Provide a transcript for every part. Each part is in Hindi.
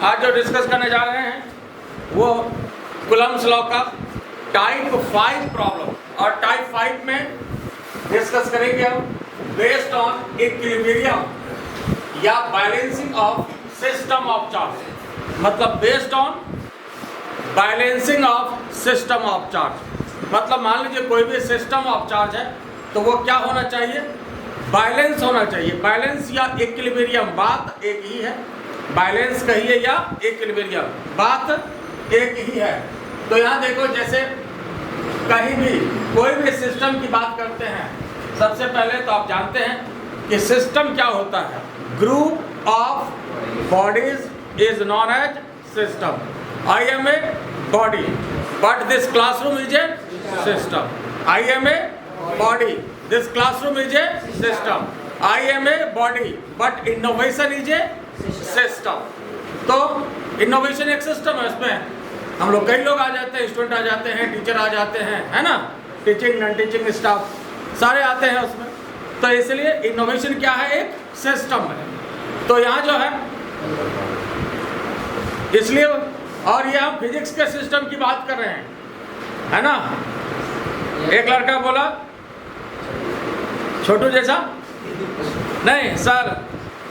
आज जो डिस्कस करने जा रहे हैं वो कूलम्ब्स लॉ का टाइप 5 प्रॉब्लम, और टाइप 5 में डिस्कस करेंगे हम बेस्ड ऑन इक्विलिब्रियम या balancing of system of charge. मतलब based on balancing of system of charge, मतलब मान लीजिए कोई भी सिस्टम ऑफ चार्ज है तो वो क्या होना चाहिए, बैलेंस होना चाहिए। बैलेंस या इक्विलिब्रियम बात एक ही है, बैलेंस कहिए या इक्विलिब्रियम बात एक ही है। तो यहाँ देखो, जैसे कहीं भी कोई भी सिस्टम की बात करते हैं, सबसे पहले तो आप जानते हैं कि सिस्टम क्या होता है। Group of bodies is known as system. I am a body but this classroom is a system. I am a body, this classroom is a system. I am a body but innovation is a system. तो इनोवेशन एक सिस्टम है, इसमें हम लोग कई लोग आ जाते हैं, स्टूडेंट आ जाते हैं, टीचर आ जाते हैं, है ना, टीचिंग नॉन टीचिंग स्टाफ सारे आते हैं उसमें। तो इसलिए इनोवेशन क्या है, एक सिस्टम है। तो यहाँ जो है इसलिए, और ये हम फिजिक्स के सिस्टम की बात कर रहे हैं, है ना। एक लड़का बोला छोटू जैसा नहीं sir,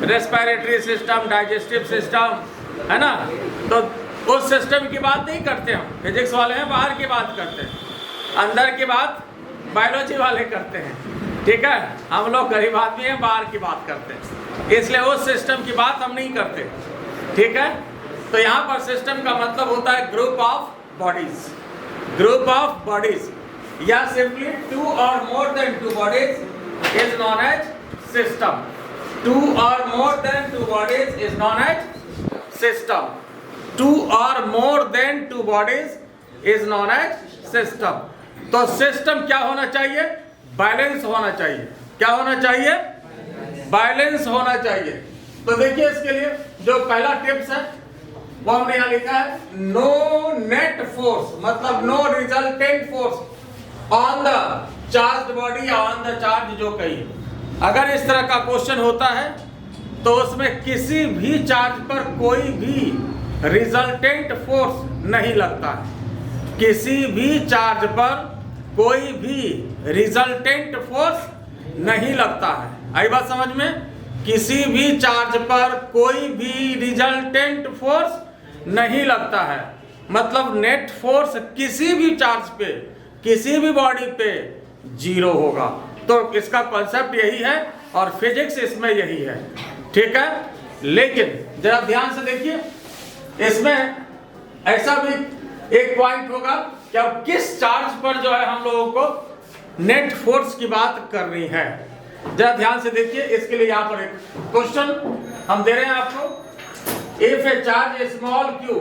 respiratory system, digestive system, है ना। तो उस सिस्टम की बात नहीं करते हम, फिजिक्स वाले हैं, बाहर की बात करते हैं। अंदर की बात बायोलॉजी वाले करते हैं, ठीक है। हम लोग गरीब आदमी हैं, बाहर की बात करते हैं, इसलिए उस सिस्टम की बात हम नहीं करते, ठीक है। तो यहाँ पर सिस्टम का मतलब होता है group of bodies, group of bodies, या simply 2 or more than 2 bodies is known as system. 2 or more than 2 bodies is known as system. 2 or more than 2 bodies is known as system. तो सिस्टम क्या होना चाहिए, बैलेंस होना चाहिए। क्या होना चाहिए, बैलेंस होना चाहिए। तो देखिए इसके लिए जो पहला टिप्स है वो हमने यहाँ लिखा है, नो नेट फोर्स, मतलब no resultant force on the charged body या ऑन द चार्ज जो कही। अगर इस तरह का क्वेश्चन होता है तो उसमें किसी भी चार्ज पर कोई भी रिजल्टेंट फोर्स नहीं लगता है। किसी भी चार्ज पर कोई भी रिजल्टेंट फोर्स नहीं लगता है। आई बात समझ में, किसी भी चार्ज पर कोई भी रिजल्टेंट फोर्स नहीं लगता है। मतलब नेट फोर्स किसी भी चार्ज पे, किसी भी बॉडी पे 0 होगा। तो इसका कॉन्सेप्ट यही है और फिजिक्स इसमें यही है, ठीक है। लेकिन जरा ध्यान से देखिए, इसमें ऐसा भी एक पॉइंट होगा कि अब किस चार्ज पर जो है हम लोगों को नेट फोर्स की बात करनी है। जरा ध्यान से देखिए, इसके लिए यहाँ पर एक क्वेश्चन हम दे रहे हैं आपको। If A charge small q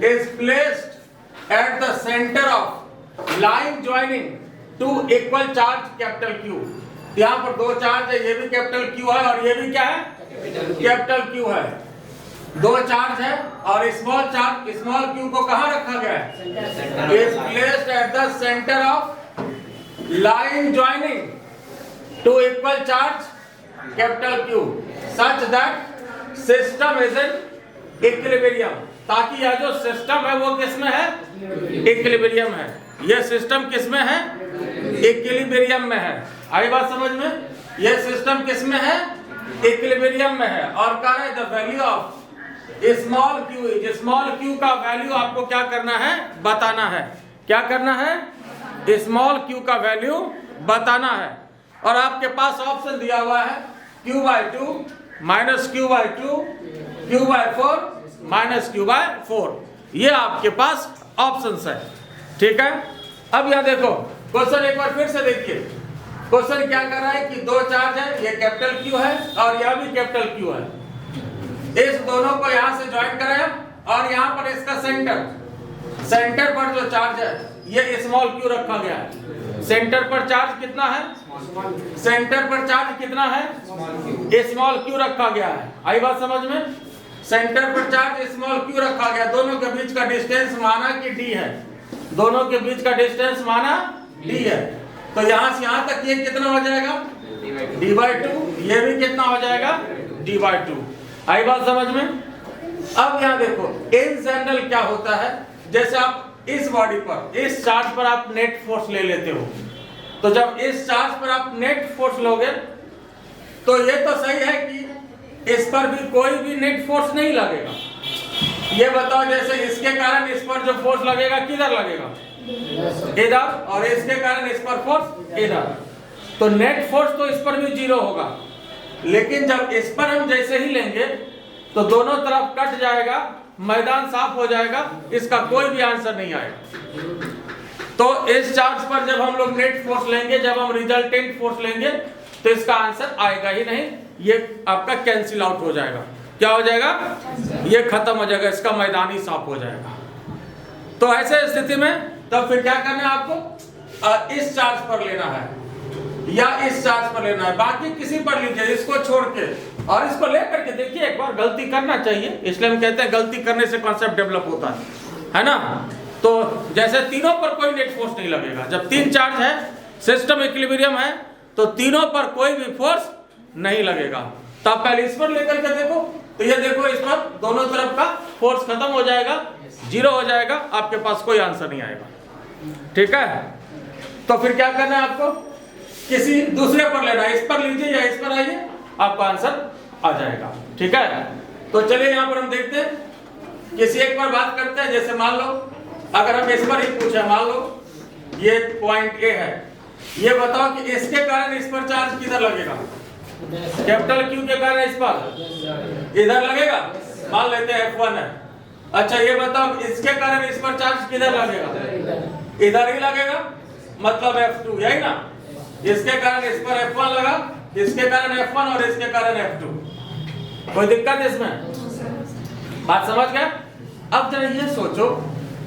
is placed at the centre of line joining two equal charge capital Q। यहाँ पर 2 चार्ज है, ये भी कैपिटल Q है और ये भी क्या है, कैपिटल Q है। 2 चार्ज है और स्मॉल चार्ज, स्मॉल q को कहाँ रखा गया है, is placed at the centre of line joining two equal charge capital Q such that system is in equilibrium. ताकि यह जो सिस्टम है वो किसमें है, इक्विलिब्रियम है। यह सिस्टम किसमें है, इक्विलिब्रियम में है। आई बात समझ में, यह सिस्टम किसमें है, इक्विलिब्रियम में है। और कह रहे the value of small q, small q का वैल्यू आपको क्या करना है, बताना है। क्या करना है, स्मॉल q का वैल्यू बताना है। और आपके पास ऑप्शन दिया हुआ है q/2 minus q/2, q/4 minus q/4, ये आपके पास ऑप्शंस है, ठीक है। अब यह देखो क्वेश्चन एक बार फिर से देखिए। क्वेश्चन क्या कर रहा है कि 2 चार्ज है, ये कैपिटल Q है और यह भी कैपिटल Q है। इस दोनों को यहाँ से ज्वाइन करें और यहाँ पर इसका सेंटर पर जो चार्ज है ये स्मॉल q रखा गया है। सेंटर पर चार्ज कितना है, सेंटर पर चार्ज कितना है, स्मॉल q रखा गया है। आई बात समझ में, सेंटर पर चार्ज स्मॉल q रखा गया। दोनों के बीच का डिस्टेंस माना कि d है, दोनों के बीच का डिस्टेंस माना d है। तो यहाँ से यहाँ तक ये कितना हो जाएगा, d/2, ये भी कितना हो जाएगा, d/2। आई बात समझ में। अब यहाँ देखो इन जनरल क्या होता है, जैसे आप इस बॉडी पर इस चार्ज पर आप नेट फोर्स ले लेते हो, तो जब इस चार्ज पर आप नेट फोर्स लोगे तो ये तो सही है कि इस पर भी कोई भी नेट फोर्स नहीं लगेगा। ये बताओ जैसे इसके कारण इस पर जो फोर्स लगेगा किधर लगेगा, इधर, और इसके कारण इस पर फोर्स इधर, तो नेट फोर्स तो इस पर भी जीरो होगा। लेकिन जब इस पर हम जैसे ही लेंगे तो दोनों तरफ कट जाएगा, मैदान साफ हो जाएगा, इसका कोई भी आंसर नहीं आएगा। तो इस चार्ज पर जब हम लोग नेट फोर्स लेंगे, जब हम रिजल्टेंट फोर्स लेंगे, तो इसका आंसर आएगा ही नहीं, ये आपका कैंसिल आउट हो जाएगा। क्या हो जाएगा, ये खत्म हो जाएगा, इसका मैदान ही साफ हो जाएगा। तो ऐसे स्थिति में तब फिर क्या करना है आपको, इस चार्ज पर लेना है या इस चार्ज पर लेना है, बाकी किसी पर लीजिए, इसको छोड़ के, और इसको लेकर के देखिए, एक बार गलती करना चाहिए, इसलिए हम कहते हैं गलती करने से कॉन्सेप्ट डेवलप होता है ना। तो जैसे तीनों पर कोई नेट फोर्स नहीं लगेगा, जब तीन चार्ज है, सिस्टम इक्विलिब्रियम है, तो तीनों पर कोई भी फोर्स नहीं लगेगा। तो आप पहले इस पर लेकर के देखो, तो ये देखो इस पर दोनों तरफ का फोर्स खत्म हो जाएगा, जीरो हो जाएगा, आपके पास कोई आंसर नहीं आएगा। ठीक है, तो फिर क्या करना है आपको, किसी दूसरे पर लेना है, इस पर लीजिए या इस पर आइए, आपका आंसर आ जाएगा। ठीक है, तो चलिए यहाँ पर हम देखते हैं, किसी एक पर बात करते हैं। जैसे मान लो अगर हम इस पर ही पूछे, मान लो ये पॉइंट ए है, ये बताओ कि इसके कारण इस पर चार्ज किधर लगेगा, कैपिटल क्यू के कारण इस पर इधर लगेगा, मान लेते हैं F1 है। अच्छा ये बताओ इसके कारण इस पर चार्ज किधर लगेगा, इधर ही लगेगा, मतलब F2, यही ना, इसके कारण इस पर F1 लगा, इसके कारण F1 और इसके कारण F2। कोई दिक्कत इसमें, बात समझ गए। अब जरा ये सोचो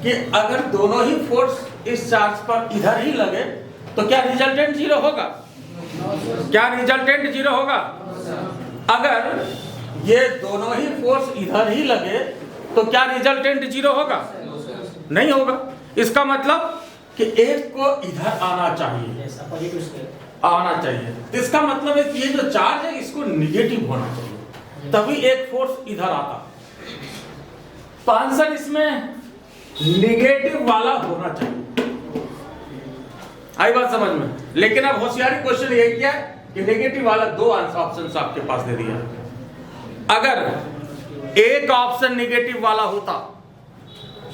कि अगर दोनों ही फोर्स इस चार्ज पर इधर ही लगे तो क्या रिजल्टेंट जीरो होगा, क्या रिजल्टेंट जीरो होगा। अगर ये दोनों ही फोर्स इधर ही लगे तो क्या रिजल्टेंट जीरो होगा, नहीं होगा। इसका मतलब कि एक को इधर आना चाहिए, आना चाहिए, तो इसका मतलब है कि ये जो चार्ज है इसको निगेटिव होना चाहिए, तभी एक फोर्स इधर आता। तो आंसर इसमें निगेटिव वाला होना चाहिए। आई बात समझ में। लेकिन अब होशियारी क्वेश्चन ये क्या है कि नेगेटिव वाला दो ऑप्शन आपके पास दे दिया। अगर एक ऑप्शन नेगेटिव वाला होता,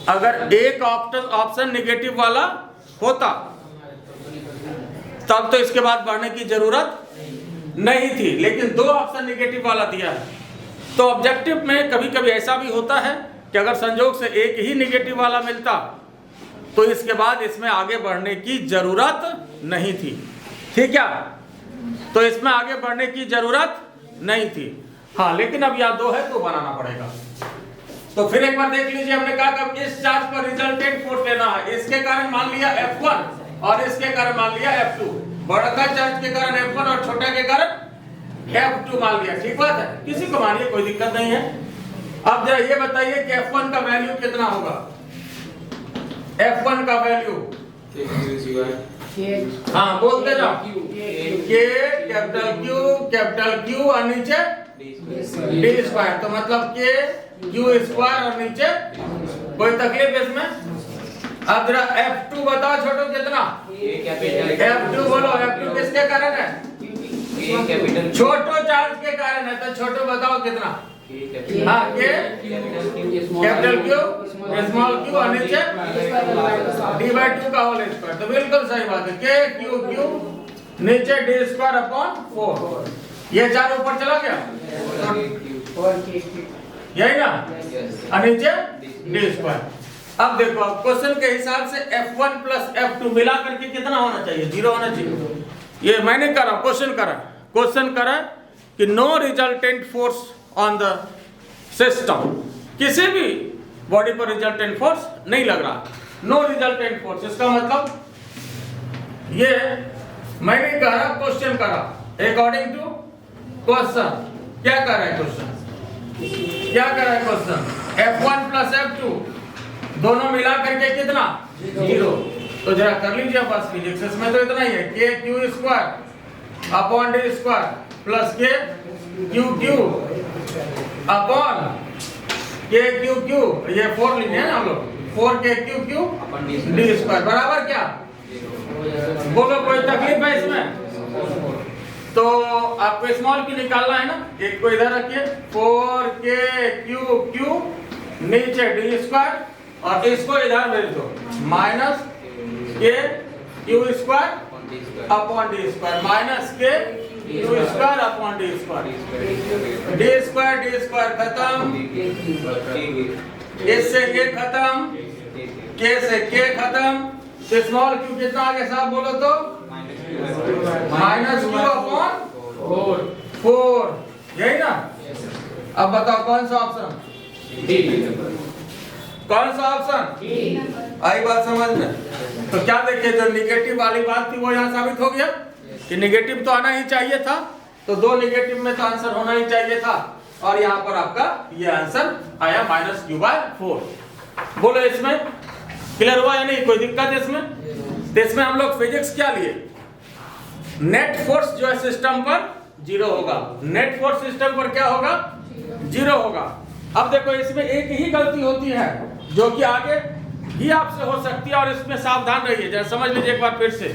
अगर एक ऑप्शन नेगेटिव वाला होता तब तो इसके बाद बढ़ने की जरूरत नहीं थी, लेकिन दो ऑप्शन नेगेटिव वाला दिया है। तो ऑब्जेक्टिव में कभी कभी ऐसा भी होता है कि अगर संजोग से एक ही नेगेटिव वाला मिलता तो इसके बाद इसमें आगे बढ़ने की जरूरत नहीं थी। ठीक है, तो इसमें आगे बढ़ने की जरूरत नहीं थी। हाँ, लेकिन अब यहाँ दो है तो बनाना पड़ेगा। तो फिर एक बार देख लीजिए, हमने कहा कि इस चार्ज पर रिजल्टेंट फोर्स लेना है, इसके कारण मान लिया F1 और इसके कारण मान लिया F2। बड़ा चार्ज के कारण F1 और छोटा के कारण F2 मान लिया। ठीक बात है, किसी को मानिए, कोई दिक्कत नहीं है। अब जरा ये बताइए कि F1 का वैल्यू कितना होगा, F1 का वैल्यू, हाँ बोलते जाओ, K कैपिटल Q और नीचे D स्क्वायर, तो मतलब K Q स्क्वायर और नीचे, कोई तकलीफ इसमें। अब जरा F2 बताओ छोटो कितना, F2 बोलो, F2 किसके कारण है, छोटो चार्ज के कारण है, तो छोटो बताओ कितना, हाँ K capital Q small q और नीचे d/2 का होल स्क्वायर। तो बिल्कुल सही बात है, K Q नीचे d स्क्वायर अपॉन 4, ये चार ऊपर चला गया, यही ना, और नीचे d स्क्वायर। अब देखो, अब क्वेश्चन के हिसाब से F1 प्लस F2 मिला करके कितना होना चाहिए, जीरो होना चाहिए। ये मैंने करा, क्वेश्चन करा कि no resultant force on the system, किसी भी बॉडी पर रिजल्टेंट फोर्स नहीं लग रहा, नो रिजल्टेंट फोर्स। इसका मतलब ये मैंने कहा, क्वेश्चन करा अकॉर्डिंग टू क्वेश्चन। क्या कर रहा है क्वेश्चन, क्या कर रहा है क्वेश्चन, F1 प्लस F2 दोनों मिला करके कितना, जीरो। तो जरा कर लीजिए बस फिजिक्स, इसमें तो इतना ही है, K Q square upon D square plus K Q upon के क्यू क्यू, ये 4 लिखे हैं हम लोग, 4 के क्यू क्यू डी स्क्वायर बराबर क्या, बोलो कोई तकलीफ है इसमें? तो आपको स्मॉल क्यू निकालना है ना, एक को इधर रखिए, 4 के क्यू क्यू नीचे डी स्क्वायर, और इसको इधर भेज दो, minus K Q square upon D square, minus K Q square upon D square, D square खत्म, इससे के खत्म, के से के खत्म, तो स्मॉल क्यू कितना आगे साहब बोलो तो, माइनस क्यू अपॉन 4, यही ना? अब बताओ कौन सा ऑप्शन, कौन सा ऑप्शन आई बात समझ में? तो क्या देखिए, जो निगेटिव वाली बात थी वो यहाँ साबित हो गया कि निगेटिव तो आना ही चाहिए था, तो 2 निगेटिव में तो आंसर होना ही चाहिए था, और यहाँ पर आपका ये आंसर आया -q/4। बोलो इसमें क्लियर हुआ या नहीं, कोई दिक्कत इसमें? तो इसमें हम लोग फिजिक्स क्या लिए, नेट फोर्स जो है सिस्टम पर 0 होगा, नेट फोर्स सिस्टम पर क्या होगा, 0 होगा। अब देखो इसमें एक ही गलती होती है जो कि आगे ही आपसे हो सकती है, और इसमें सावधान रहिए, जरा समझ लीजिए एक बार फिर से।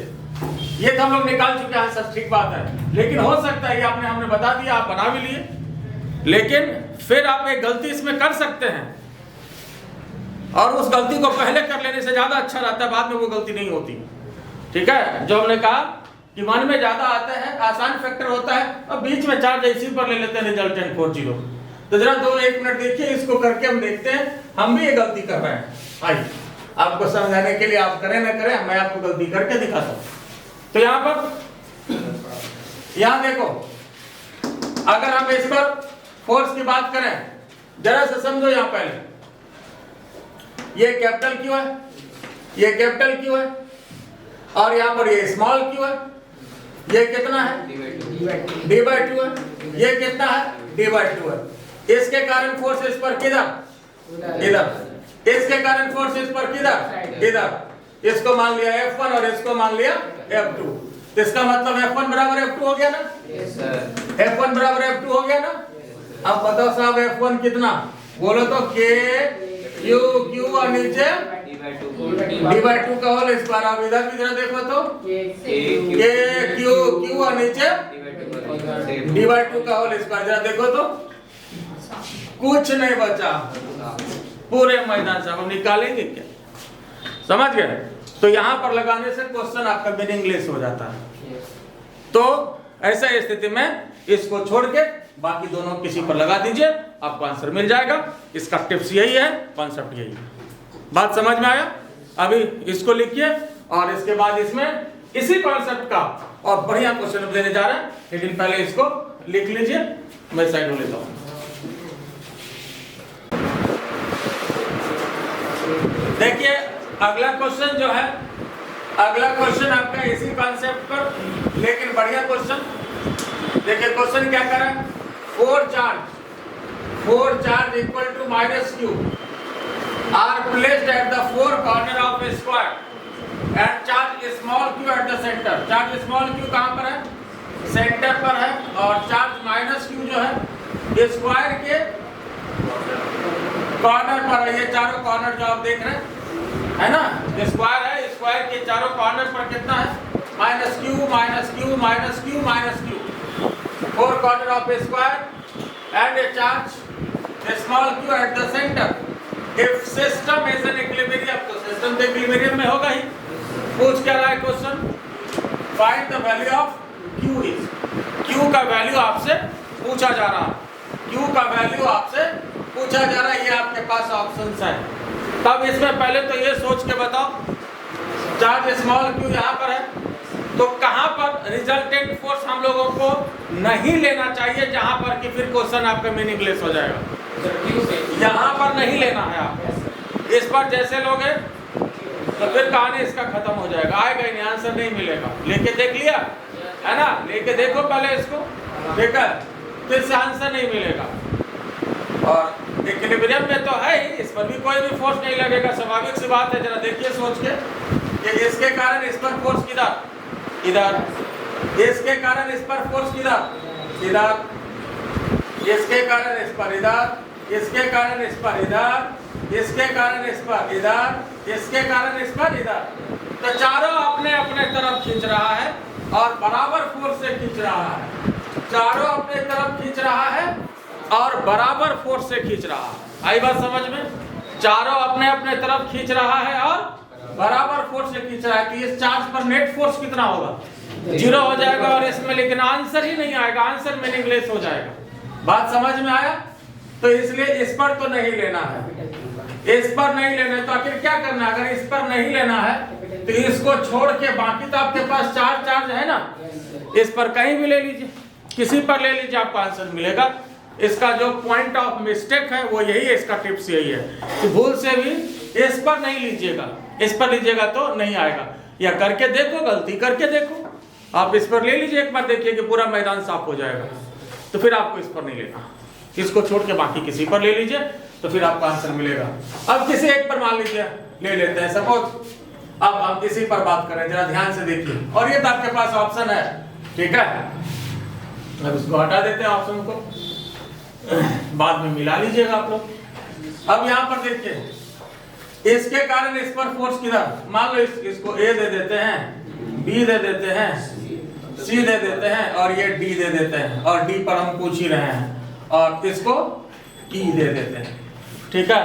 ये तो हम लोग निकाल चुके हैं सर, ठीक बात है, लेकिन हो सकता है ये आपने हमने बता दिया, आप बना भी लिए, लेकिन फिर आप एक गलती इसमें कर सकते हैं, और उस गलती को पहले कर लेने से ज्यादा अच्छा रहता है, बाद में वो गलती नहीं होती। ठीक है, जो हमने कहा कि मन में ज्यादा आता है, आसान फैक्टर होता है, और बीच में चार्ज इसी पर ले लेते हैं रिजल्टेंट 40। तो जरा 1 मिनट देखिए, इसको करके हम देखते हैं, हम भी ये गलती कर रहे हैं। आइए आपको समझाने के लिए, आप करें ना करें, मैं आपको गलती करके दिखाता हूँ। तो यहाँ पर, यहाँ देखो, अगर हम इस पर फोर्स की बात करें, जरा से समझो, यहाँ पहले ये कैपिटल क्यू है, ये कैपिटल क्यू है, और यहाँ पर ये स्मॉल क्यू है, ये कितना है, d/2 है, ये कितना है, d/2 है। इसके कारण फोर्स इस पर किधर, इधर, इसके कारण फोर्स इस पर किधर, इधर, इसको मान लिया F1 और इसको मान लिया F2, तो इसका मतलब F1 बराबर F2 हो गया ना? Yes sir. F1 बराबर F2 हो गया ना? अब बताओ साहब F1 कितना, बोलो तो K Q Q और नीचे d/2 का होल स्क्वायर। अब इधर भी जरा देखो तो K Q Q और नीचे d/2 का होल स्क्वायर, जरा देखो तो कुछ नहीं बचा, पूरे मैदान से हम निकालेंगे क्या, समझ गए? तो यहाँ पर लगाने से क्वेश्चन आपका मीनिंगलेस हो जाता है। तो ऐसा स्थिति में इसको छोड़ के बाकी दोनों किसी पर लगा दीजिए, आपको आंसर मिल जाएगा। इसका टिप्स यही है, कॉन्सेप्ट यही है। बात समझ में आया? अभी इसको लिखिए, और इसके बाद इसमें इसी कॉन्सेप्ट का और बढ़िया क्वेश्चन देने जा रहे हैं, लेकिन पहले इसको लिख लीजिए, मैं साइड में लेता हूँ। देखिए अगला क्वेश्चन जो है, अगला क्वेश्चन आपका इसी कॉन्सेप्ट पर, लेकिन बढ़िया क्वेश्चन। देखिए क्वेश्चन क्या करें, 4 charge equal to -q are placed at the 4 corner of a square and charge small q at the centre. Charge small q कहां पर है, सेंटर पर है, और चार्ज -q जो है स्क्वायर के कॉर्नर पर है। ये चारों कॉर्नर जो आप देख रहे हैं है ना, स्क्वायर है, स्क्वायर के चारों कॉर्नर पर कितना है, -q, -q, 4 corner of a square and A charge small q at the centre. If system is an equilibrium, तो सिस्टम तो इक्विलिब्रियम में होगा ही। पूछ क्या रहा है question, find the value of q is, q का वैल्यू आपसे पूछा जा रहा है, q का वैल्यू आपसे पूछा जा रहा है। ये आपके पास ऑप्शंस है। तब इसमें पहले तो ये सोच के बताओ, चार्ज स्मॉल q यहाँ पर है, तो कहाँ पर रिजल्टेंट फोर्स हम लोगों को नहीं लेना चाहिए, जहां पर कि फिर क्वेश्चन आपका मीनिंगलेस हो जाएगा। यहाँ पर नहीं लेना है आप, इस पर जैसे लोगे तो फिर कहानी इसका खत्म हो जाएगा, आएगा ही नहीं, आंसर नहीं मिलेगा। लेके देख लिया है ना, लेके देखो पहले इसको, देखा तो इससे आंसर नहीं मिलेगा। और इक्विलिब्रियम में तो है ही, इस पर भी कोई भी फोर्स नहीं लगेगा, स्वाभाविक सी बात है। जरा देखिए सोच के कि इसके कारण इस पर फोर्स किधर, इधर, इसके कारण इस पर फोर्स किधर, इधर, इसके कारण इस पर इधर, इसके कारण इस पर इधर, इसके कारण इस पर इधर, इसके कारण इस पर इधर। तो चारों अपने अपने तरफ खींच रहा है और बराबर फोर्स से खींच रहा है। चारों अपने तरफ खींच रहा है और बराबर फोर्स से खींच रहा है। आई बात समझ में? चारों अपने अपने तरफ खींच रहा है और बराबर फोर्स से खींच रहा है कि इस चार्ज पर नेट फोर्स कितना होगा? 0 हो जाएगा। और इसमें लेकिन आंसर ही नहीं आएगा, आंसर मीनिंगलेस हो जाएगा। बात समझ में आया? तो इसलिए इस पर तो नहीं लेना है, इस पर नहीं लेना है। तो आखिर क्या करना है? अगर इस पर नहीं लेना है तो इसको छोड़ के बाकी तो आपके पास चार्ज है ना, इस पर कहीं भी ले लीजिए, किसी पर ले लीजिए, आपको आंसर मिलेगा। इसका जो पॉइंट ऑफ मिस्टेक है वो यही है, इसका टिप्स यही है कि भूल से भी इस पर नहीं लीजिएगा, इस पर लीजिएगा तो नहीं आएगा। या करके देखो, गलती करके देखो, आप इस पर ले लीजिए एक बार, देखिए कि पूरा मैदान साफ हो जाएगा। तो फिर आपको इस पर नहीं लेना, इसको छोड़ के बाकी किसी पर ले लीजिए, तो फिर आपको आंसर मिलेगा। अब किसी एक पर मान लीजिए ले लेते हैं सपोज। अब हम किसी पर बात करें, जरा ध्यान से देखिए। और ये तो आपके पास ऑप्शन है, ठीक है। अब इसको हटा देते हैं ऑप्शन को, बाद में मिला लीजिएगा आप लोग। अब यहाँ पर देखिए, इसके कारण इस पर फोर्स किधर? मान लो इसको ए दे देते हैं, बी दे देते हैं, सी दे देते हैं और ये डी दे देते हैं। और डी पर हम पूछ ही रहे हैं और इसको ई दे देते हैं, ठीक है।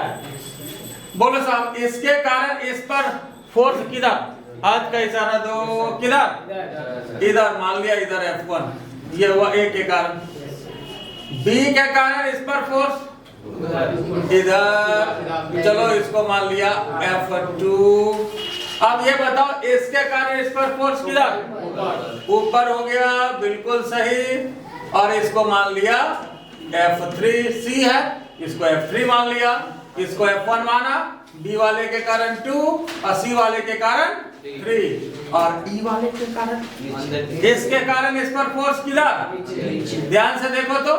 बोलो साहब, इसके कारण इस पर फोर्स किधर? हाथ का इशारा दो, किधर? इधर। मान लिया इधर F1, ये हुआ ए के कारण। बी के कारण इस पर फोर्स इधर, चलो इसको मान लिया F2। अब ये बताओ, इसके कारण इस पर फोर्स किधर? ऊपर हो गया, बिल्कुल सही। और इसको मान लिया F3। सी है, इसको F3 मान लिया, इसको F1 माना, B वाले के कारण 2 और C वाले के कारण 3 और D वाले के कारण, इसके कारण इस पर फोर्स किधर? ध्यान से देखो तो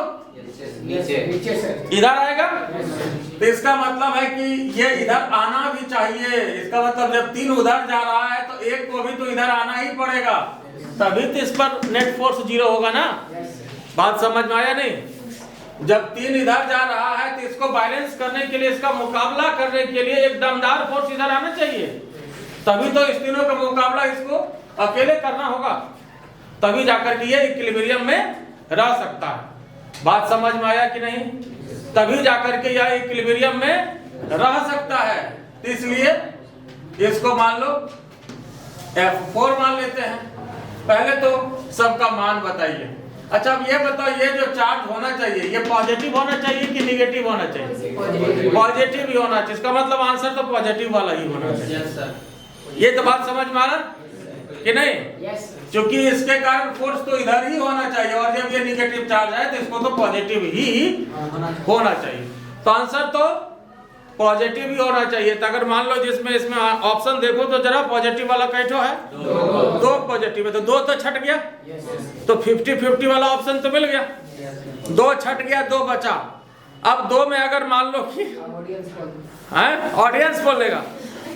नीचे से इधर आएगा। तो इसका मतलब है कि ये इधर आना भी चाहिए। इसका मतलब जब 3 उधर जा रहा है तो एक को भी तो इधर आना ही पड़ेगा, तभी तो इस पर नेट फोर्स 0 होगा ना। बात समझ में आया नहीं? जब 3 इधर जा रहा है तो इसको बैलेंस करने के लिए, इसका मुकाबला करने के लिए एक दमदार फोर्स इधर आना चाहिए, तभी तो इस तीनों का मुकाबला इसको अकेले करना होगा, तभी जाकर के ये इक्विलिब्रियम में रह सकता है। बात समझ में आया कि नहीं? तभी जाकर के यह इक्विलिब्रियम में रह सकता है। तो इसलिए इसको मान लो F4 मान लेते हैं। पहले तो सबका मान बताइए। अच्छा, अब ये बताओ, ये जो चार्ज होना चाहिए ये पॉजिटिव होना चाहिए कि निगेटिव होना चाहिए? पॉजिटिव ही होना चाहिए। इसका मतलब आंसर तो पॉजिटिव वाला ही होना चाहिए। ये तो बात समझ में आ रहा कि नहीं? क्योंकि इसके कारण फोर्स तो इधर ही होना चाहिए और जब ये निगेटिव चार्ज है तो इसको तो पॉजिटिव ही होना चाहिए। तो आंसर तो पॉजिटिव ही होना चाहिए। तो अगर मान लो जिसमें इसमें ऑप्शन देखो तो जरा पॉजिटिव वाला कैठो है? 2 पॉजिटिव है, तो 2 तो छट गया, तो 50-50 वाला ऑप्शन तो मिल गया। 2 छट गया, 2 बचा। अब 2 में अगर मान लो कि ऑडियंस बोलेगा,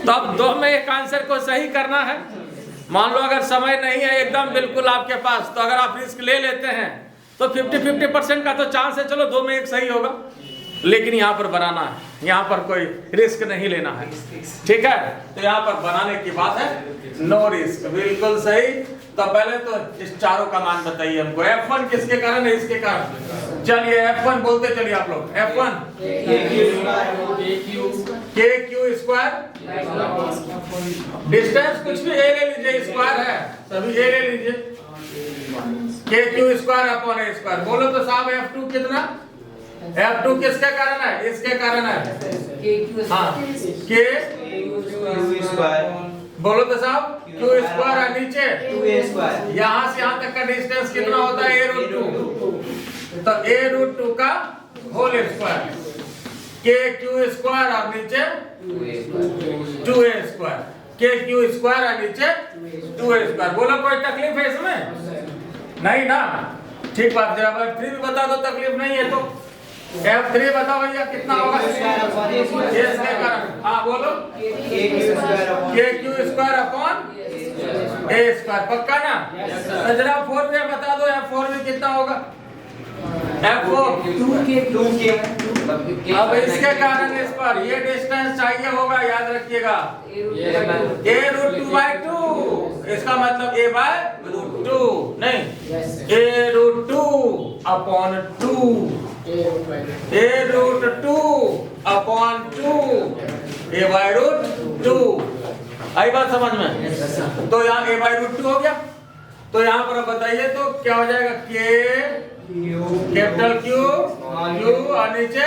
तो अब 2 में एक आंसर को सही करना है। मान लो अगर समय नहीं है एकदम बिल्कुल आपके पास, तो अगर आप रिस्क ले लेते हैं तो 50-50% का तो चांस है, चलो 2 में एक सही होगा। लेकिन यहाँ पर बनाना है, यहाँ पर कोई रिस्क नहीं लेना है, ठीक है। तो यहाँ पर बनाने की बात है, नो रिस्क, बिल्कुल सही। तो पहले तो इस चारों का मान बताइए हमको। F1 किसके कारण है? इसके कारण। चलिए F1 बोलते चलिए आप लोग। F1 KQ स्क्वायर, डिस्टेंस कुछ भी ए ले लीजिए, स्क्वायर है सभी ए ले लीजिए, KQ square upon A square. बोलो तो साहब F2 कितना? F2 किसके कारण है? इसके कारण है। हाँ, K बोलो तो साहब Q स्क्वायर है, नीचे 2A स्क्वायर। यहाँ से यहाँ तक का डिस्टेंस कितना होता है? A√2। तो A√2 का होल स्क्वायर, KQ स्क्वायर और नीचे 2A स्क्वायर, KQ स्क्वायर और नीचे 2A स्क्वायर। बोलो कोई तकलीफ है इसमें? नहीं ना, ठीक बात। जरा F3 भी बता दो, तकलीफ नहीं है तो। F3 बताओ भैया कितना होगा? इसके कारण, हाँ बोलो, KQ square upon A square. पक्का ना? जरा 4 में बता दो, F4 में कितना होगा? F4 2K अब इसके कारण इस पर ये डिस्टेंस चाहिए होगा, याद रखिएगा a√2/2। इसका मतलब a/√2 नहीं, a√2/2, a√2/2, a/√2। आई बात समझ में? तो यहाँ a/√2 हो गया। तो यहाँ पर बताइए तो क्या हो जाएगा, k कैपिटल Q और नीचे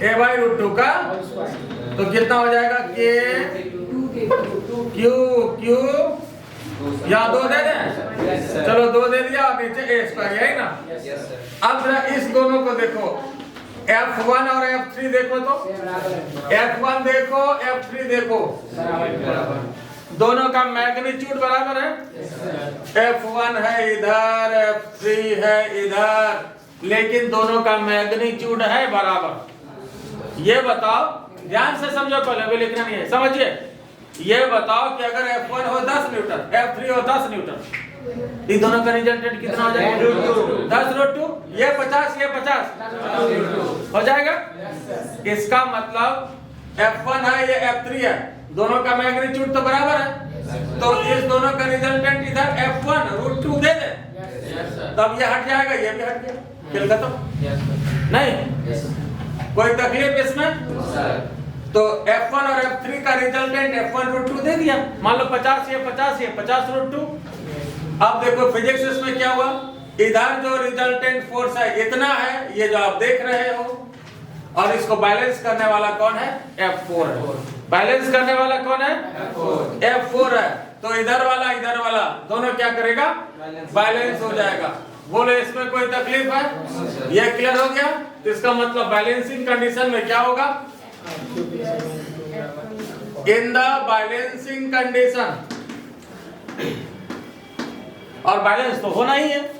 a/√2 का, तो कितना हो जाएगा k q यहाँ 2 दे दें, चलो 2 दे दिया और नीचे a², यही ना। अब जरा इस दोनों को देखो, F1 और F3 देखो, तो F1 देखो F3 देखो, दोनों का मैग्नीट्यूड बराबर है। F1 है इधर, F3 है इधर, लेकिन दोनों का मैग्नीट्यूड है बराबर। ये बताओ, ध्यान से समझो, पहले अभी लिखना नहीं है, समझिए। ये बताओ कि अगर F1 हो 10 न्यूटन, F3 हो 10 न्यूटन, ये दोनों का रिजल्टेंट कितना हो जाएगा? 10√2। ये 50, ये 50 हो जाएगा। इसका मतलब F1 है, ये F3 है, दोनों का मैग्नीट्यूड तो बराबर है, तो इस दोनों का रिजल्टेंट इधर F1√2 दे दे, तब ये हट जाएगा, ये भी हट गया, खेल खत्म। नहीं कोई तकलीफ इसमें? तो F1 और F3 का रिजल्टेंट F1√2 दे दिया, मान लो 50, ये 50, ये 50√2। अब देखो फिजिक्स में क्या हुआ, इधर जो रिजल्टेंट फोर्स है इतना है, ये जो आप देख रहे हो, और इसको बैलेंस करने वाला कौन है? F4 है। बैलेंस करने वाला कौन है? F4 है। तो इधर वाला दोनों क्या करेगा? बैलेंस हो जाएगा। बोले इसमें कोई तकलीफ है? ये क्लियर हो गया। तो इसका मतलब बैलेंसिंग कंडीशन में क्या होगा? इन द बैलेंसिंग कंडीशन, और बैलेंस तो होना ही है,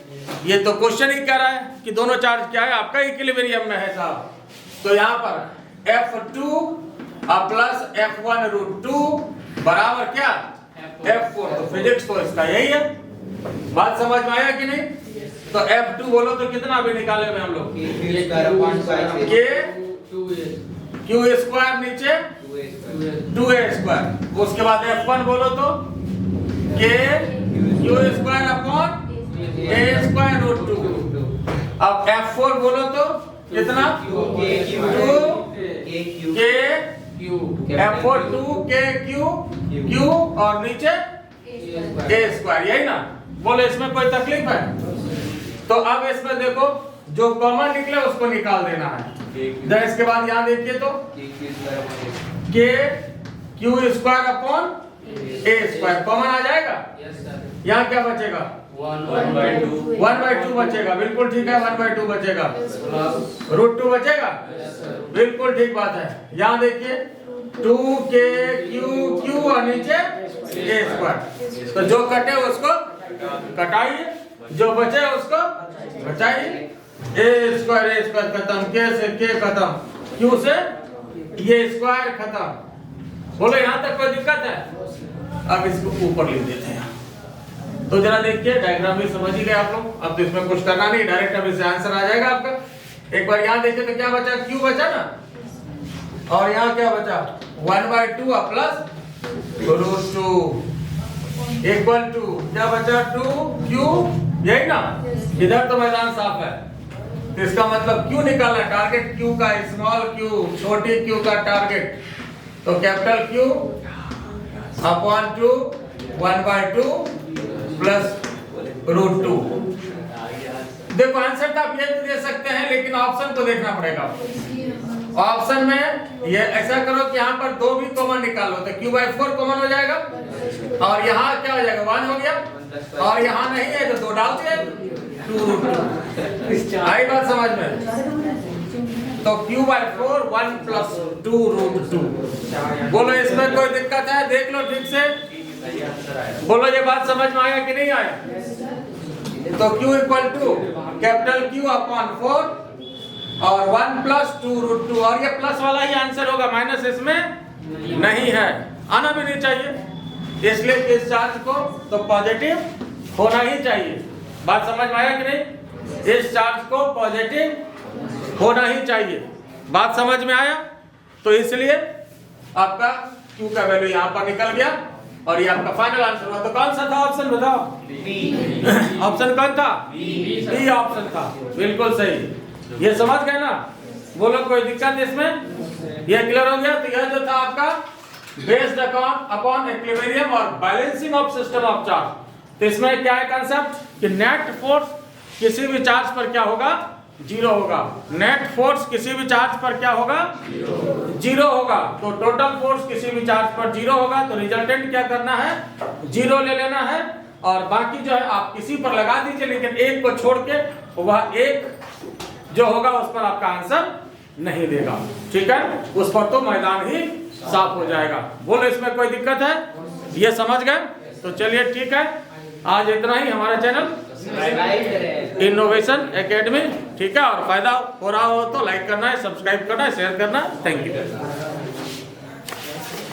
ये तो क्वेश्चन ही कह रहा है कि दोनों चार्ज क्या है, आपका इक्विलिब्रियम में है साहब। तो यहाँ पर F2 प्लस F1√2 बराबर क्या? F4। तो फिजिक्स तो इसका यही है। बात समझ में आया कि नहीं? तो F2 बोलो तो कितना भी निकाले हुए हम लोग? Q² नीचे 2a²। उसके बाद F1 बोलो तो Q²/a²√2। अब F4 बोलो तो कितना? 2kQ, F4 2kQ और नीचे a², यही ना। बोले इसमें कोई तकलीफ है? तो अब इसमें देखो जो कॉमन निकले उसको निकाल देना है। जरा इसके बाद यहाँ देखिए तो kQ²/a² कॉमन आ जाएगा। यहाँ क्या बचेगा? 1/2 बचेगा, बिल्कुल ठीक है। 1/2 बचेगा, √2 बचेगा, बिल्कुल ठीक बात है। यहाँ देखिए 2kQ और नीचे a²। तो जो कटे उसको कटाइए, जो बचे उसको बचाइए। a² खत्म, k से k खत्म, q से ये स्क्वायर खत्म। बोलो यहाँ तक कोई दिक्कत है? अब इसको ऊपर लिख देते हैं। तो जरा देखिए, डायग्राम भी समझ ही गए आप लोग। अब तो इसमें कुछ करना नहीं, डायरेक्ट अब इससे आंसर आ जाएगा आपका। एक बार यहाँ देखिए तो क्या बचा? q बचा ना, और यहाँ क्या बचा? 1/2 प्लस √2 इक्वल टू क्या बचा? 2q, यही ना। इधर तो मैदान साफ है, तो इसका मतलब q निकालना, टारगेट q का, स्मॉल q, छोटी q का टारगेट। तो कैपिटल Q अपॉन 2 1/2 प्लस √2। देखो आंसर तो आप ये भी दे सकते हैं, लेकिन ऑप्शन को देखना पड़ेगा। ऑप्शन में ये ऐसा करो कि यहाँ पर 2 भी कॉमन निकालो, तो q/4 कॉमन हो जाएगा, और यहाँ क्या हो जाएगा? 1 हो गया, और यहाँ नहीं है तो 2 डाल दिए, 2√2। आई बात समझ में? तो q/4 1 प्लस 2√2। बोलो इसमें कोई दिक्कत है? देख लो ठीक से, बोलो ये बात समझ में आया कि नहीं आया? तो q equal to capital Q upon 4 और 1 प्लस 2√2, और ये प्लस वाला ही आंसर होगा, माइनस इसमें नहीं है, आना भी नहीं चाहिए। इसलिए इस चार्ज को तो पॉजिटिव होना ही चाहिए। बात समझ में आया कि नहीं? इस चार्ज को पॉजिटिव होना ही चाहिए। बात समझ में आया? तो इसलिए आपका Q का वैल्यू यहाँ पर निकल गया और ये आपका फाइनल आंसर हुआ। तो कौन सा था ऑप्शन बताओ? ऑप्शन कौन था? बी ऑप्शन था, बिल्कुल सही। ये समझ गए ना? बोलो कोई दिक्कत इसमें? ये क्लियर हो गया? तो यह जो था आपका बेस्ड अपॉन इक्विलिब्रियम और balancing of system of charge. तो इसमें क्या है कंसेप्ट कि नेट फोर्स किसी भी चार्ज पर क्या होगा? जीरो होगा। नेट फोर्स किसी भी चार्ज पर क्या होगा? जीरो होगा। तो टोटल फोर्स किसी भी चार्ज पर जीरो होगा, तो रिजल्टेंट क्या करना है? जीरो ले लेना है और बाकी जो है आप किसी पर लगा दीजिए, लेकिन एक को छोड़ के वह एक जो होगा उस पर आपका आंसर नहीं देगा। ठीक है, उस पर तो मैदान ही साफ हो जाएगा। बोलो इसमें कोई दिक्कत है? ये समझ गए? तो चलिए ठीक है, आज इतना ही। हमारा चैनल इनोवेशन एकेडमी, ठीक है। और फायदा हो रहा हो तो लाइक करना है, सब्सक्राइब करना है, शेयर करना है। Thank you.